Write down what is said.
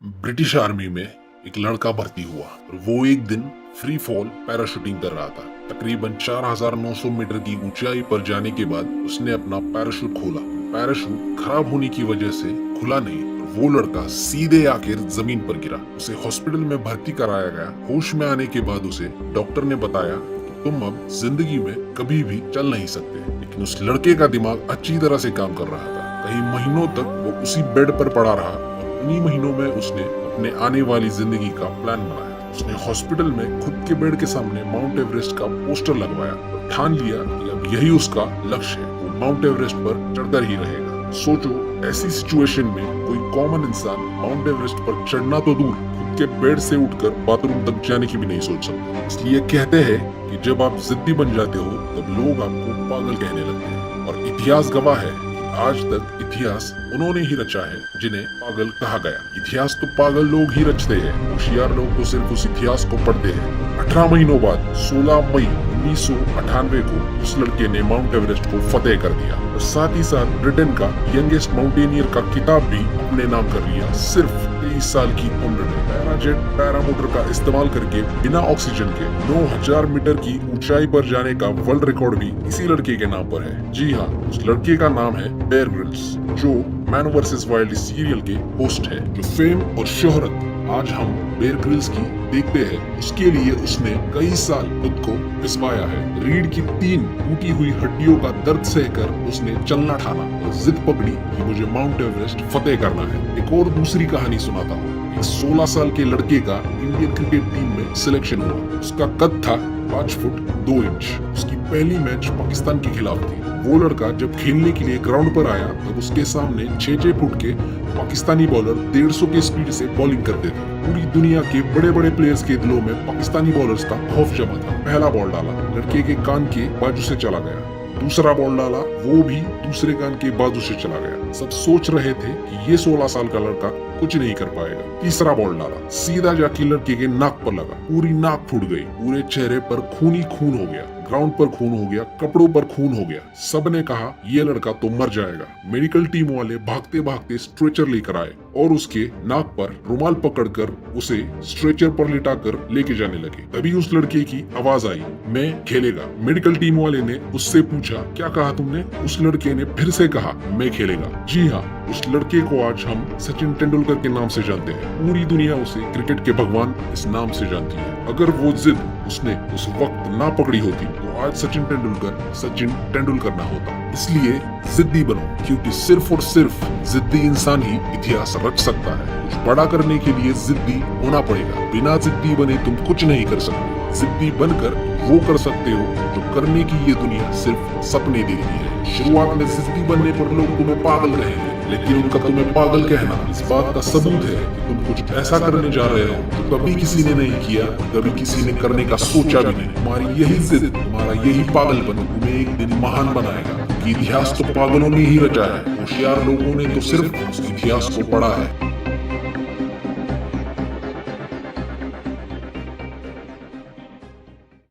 British army में एक लड़का भर्ती हुआ और वो एक दिन फ्री फॉल पैराशूटिंग कर रहा था। तकरीबन 4900 मीटर की ऊंचाई पर जाने के बाद उसने अपना पैराशूट खोला। पैराशूट खराब होने की वजह से खुला नहीं और वो लड़का सीधे आकर जमीन पर गिरा। उसे हॉस्पिटल में भर्ती कराया गया। होश में आने के बाद उसे डॉक्टर ने बताया कि तुम अब जिंदगी में कभी भी चल नहीं सकते। लेकिन उस लड़के का दिमाग अच्छी तरह से काम कर रहा था। कई महीनों तक वो उसी बेड पर पड़ा रहा और उन्हीं महीनों में उसने अपने आने वाली जिंदगी का प्लान बनाया। उसने हॉस्पिटल में खुद के बेड के सामने माउंट एवरेस्ट का पोस्टर लगवाया और ठान लिया कि अब यही उसका लक्ष्य है। वो माउंट एवरेस्ट पर चढ़कर ही रहेगा। सोचो, ऐसी सिचुएशन में कोई कॉमन इंसान माउंट एवरेस्ट पर चढ़ना तो दूर, खुद के बेड से उठकर बाथरूम तक जाने की भी नहीं सोच सकता। इसलिए कहते हैं कि जब आप जिद्दी बन जाते हो तब लोग आपको पागल कहने लगते हैं। और इतिहास गवाह है, आज तक इतिहास उन्होंने ही रचा है जिन्हें पागल कहा गया। इतिहास तो पागल लोग ही रचते हैं, होशियार लोग तो सिर्फ उस इतिहास को पढ़ते हैं। 18 महीनों बाद 16 मई 1998 को उस लड़के ने माउंट एवरेस्ट को फतेह कर दिया और साथ ही साथ ब्रिटेन का यंगेस्ट माउंटेनियर का खिताब भी अपने नाम कर लिया। सिर्फ 23 साल की उम्र में पैराजेट पैरामोटर का इस्तेमाल करके बिना ऑक्सीजन के 9000 मीटर की ऊंचाई पर जाने का वर्ल्ड रिकॉर्ड भी इसी लड़के के नाम पर है। जी हाँ, उस लड़के का नाम है बेयर ग्रिल्स, जो मैन वर्सेस वाइल्ड सीरियल के होस्ट है। जो फेम और शोहरत आज हम बेयर ग्रिल्स की देखते हैं, उसके लिए उसने कई साल खुद को पिसवाया है। रीढ़ की 3 टूटी हुई हड्डियों का दर्द सहकर उसने चलना ठाना और जिद पकड़ी कि मुझे माउंट एवरेस्ट फतेह करना है। एक और दूसरी कहानी सुनाता हूँ। एक 16 साल के लड़के का इंडियन क्रिकेट टीम में सिलेक्शन हुआ। उसका कद था 5 फुट 2 इंच। उसकी पहली मैच पाकिस्तान के खिलाफ थी। वो लड़का जब खेलने के लिए ग्राउंड पर आया तब उसके सामने 6-6 फुट के पाकिस्तानी बॉलर 150 के स्पीड से बॉलिंग करते थे। पूरी दुनिया के बड़े बड़े प्लेयर्स के दिलों में पाकिस्तानी बॉलर्स का खौफ जमा था। पहला बॉल डाला, लड़के के कान के बाजू से चला गया। दूसरा बॉल डाला, वो भी दूसरे कान के बाजू से चला गया। सब सोच रहे थे कि ये 16 साल का लड़का कुछ नहीं कर पाएगा। तीसरा बॉल डाला, सीधा जाके लड़के के नाक पर लगा। पूरी नाक फूट गई, पूरे चेहरे पर खून ही खून हो गया, ग्राउंड पर खून हो गया, कपड़ों पर खून हो गया। सबने कहा ये लड़का तो मर जाएगा। मेडिकल टीम वाले भागते भागते स्ट्रेचर लेकर आए और उसके नाक पर रुमाल पकड़कर उसे स्ट्रेचर पर लिटाकर लेके जाने लगे। तभी उस लड़के की आवाज आई, मैं खेलेगा। मेडिकल टीम वाले ने उससे पूछा, क्या कहा तुमने? उस लड़के ने फिर से कहा, मैं खेलेगा। जी हाँ, उस लड़के को आज हम सचिन तेंदुलकर के नाम से जानते हैं। पूरी दुनिया उसे क्रिकेट के भगवान इस नाम से जानती है। अगर वो जिद उसने उस वक्त ना पकड़ी होती तो आज सचिन तेंदुलकर ना होता। इसलिए जिद्दी बनो, क्योंकि सिर्फ और सिर्फ जिद्दी इंसान ही इतिहास रच सकता है। कुछ बड़ा करने के लिए जिद्दी होना पड़ेगा। बिना जिद्दी बने तुम कुछ नहीं कर सकते। जिद्दी बनकर वो कर सकते हो जो करने की ये दुनिया सिर्फ सपने देखती है। शुरुआत में जिद्दी बनने पर लोग तुम्हें पागल कहेंगे, लेकिन उनका तुम्हें पागल कहना इस बात का सबूत है कि तुम कुछ ऐसा करने जा रहे हो जो कभी किसी ने नहीं किया, कभी किसी ने करने का सोचा भी नहीं। तुम्हारी यही जिद, तुम्हारा यही पागलपन तुम्हें एक दिन महान बनाएगा। क्योंकि इतिहास तो पागलों ने ही रचा है। होशियार लोगों ने तो सिर्फ उस इतिहास को पढ़ा है।